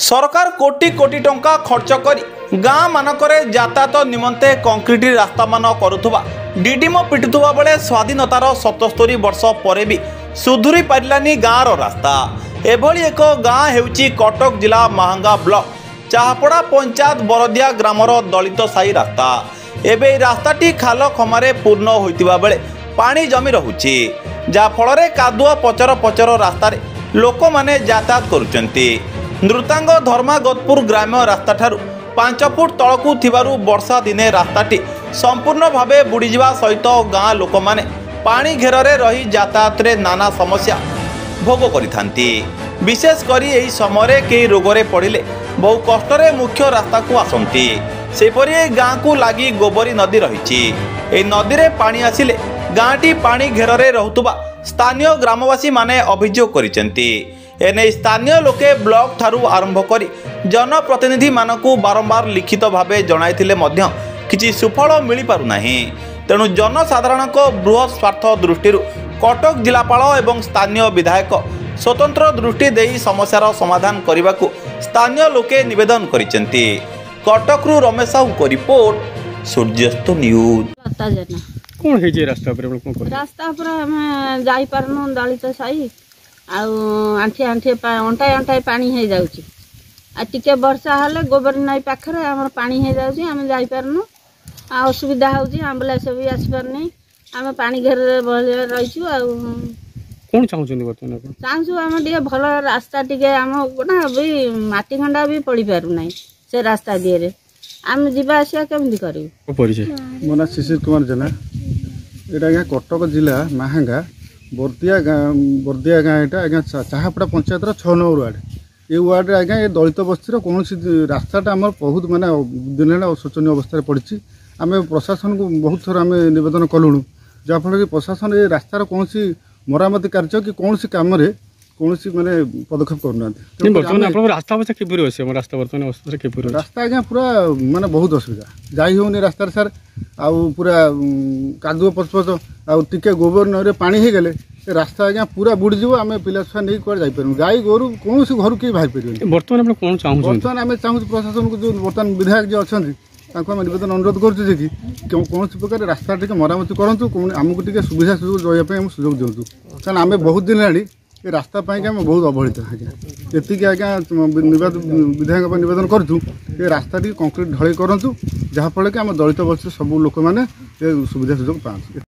सरकार कोटी कोटी टंका खर्च कर गाँ मानकरे यातायात निमंते कंक्रीट रास्ता मान करुवा डीडीम पिटुवा बेले स्वाधीनतार 77 वर्ष पर भी सुधुरी पारानी गाँव रास्ता। एभली एक गाँ हेउची कटक जिला महांगा ब्लॉक चाहापड़ा पंचायत बरदिया ग्रामर दलित साही रास्ता। एबे रास्ताटी खाल खमारे पूर्ण होइतिबा बेले पानी जमी रहुछि जा फल कादुआ पचर पचर रास्ता लोक माने यातायात करुचंती। नृतांग धर्मागतपुर ग्राम्य रास्ता ठारू 5 फुट तलकू थिबारु वर्षा दिने रास्ताटी संपूर्ण भावे बुड़ीजा सहित गाँ लोक माने पानी घेरे रही यातायात रे नाना समस्या भोग करिथांती। विशेष करी एही समय कई रोगरे पड़िले बहु कष्टरे मुख्य रास्ता को आसंती। सेपरि गाँ को लगी गोबरी नदी रही। ए नदी रे पानी आसिले गाँटी पानी घेरे रहुतुबा स्थानीय ग्रामवासी माने अभियोग करिसेंती। एने स्थानीय लोके ब्लॉक ठारू आरंभ करी जनप्रतिनिधि मानकू बारंबार लिखित भावे जणाइथिले मध्य किछि सुफल मिली पारु नाही। तेणु जनसाधारण बृहत स्वार्थ दृष्टि कटक जिलापाल एवं स्थानीय विधायक स्वतंत्र दृष्टि देई समस्यार समाधान करने को स्थानीय लोके निवेदन करिसेंती। कटकरू रमेश साहू को रिपोर्ट सूर्यास्त न्यूज। कौन है रास्ता पर हम जाई पारनु दलित साई आंठी आंठी अंटाई अंटाई पानी हो जाउची आ टिके वर्षा हेले गोबर नई पाखरे हमर पानी हो जाउची हम जाई पारनु आ असुविधा होउची एम्बुलेंस भी आसी पारनी हम पानी घेर रहिछु आ कौन चाहछन बर्तमान चाहछु हम टिके भल रास्ता टिके हम ना भी माटी खंडा भी पड़ी पारु नै से रास्ता दिए हम जीवा आसिया केमति करियो। परिचय मोना शिशिर कुमार जेना एटा कटक जिला महांगा बरदिया गाँ यहाँ आज्ञा चाहापड़ा पंचायत 6 नंबर वार्ड ये वार्ड आज्ञा ये दलित बस्ती कौन रास्ताटा आम बहुत मानने दिन है शोचनीय अवस्था पड़ी। आम प्रशासन को बहुत थर आम नवेदन कलुणु जहाँफल कि प्रशासन ये रास्तार कौन मरामती कार्य कि कौन कम कौन माने पदक्षेप करना रास्ता रास्ता आज्ञा पूरा माने बहुत असुविधा जाई होनी रास्तार सार आउ पूरा कादुआ पचपच आउ टिके गोबर नई पानी हो गले रास्ता आज्ञा पूरा बुड़ीज आम पिला छुआ नहीं कुआड़े जापर गाई गोरु कौन घर कहीं बाहर पारे। बर्तमान कौन चाहूँ बर्तमान आम चाहूँ प्रशासन को जो बर्तमान विधायक जो अच्छा निवेदन अनुरोध करुँ कि कौन प्रकार रास्ता टे मरामती करूँ आमको टे सुविधा सुजोग रही सुजोग दिंतु कारण आम बहुत दिन है ये रास्ता आम बहुत अवहेलित आज्ञा एति आज्ञा विधायक निवेदन करूँ ये रास्ता टी कंक्रीट ढलाई करूँ जहाँफल कि आम दलित बस्ती सब लोक मैंने सुविधा सुजोग पाते।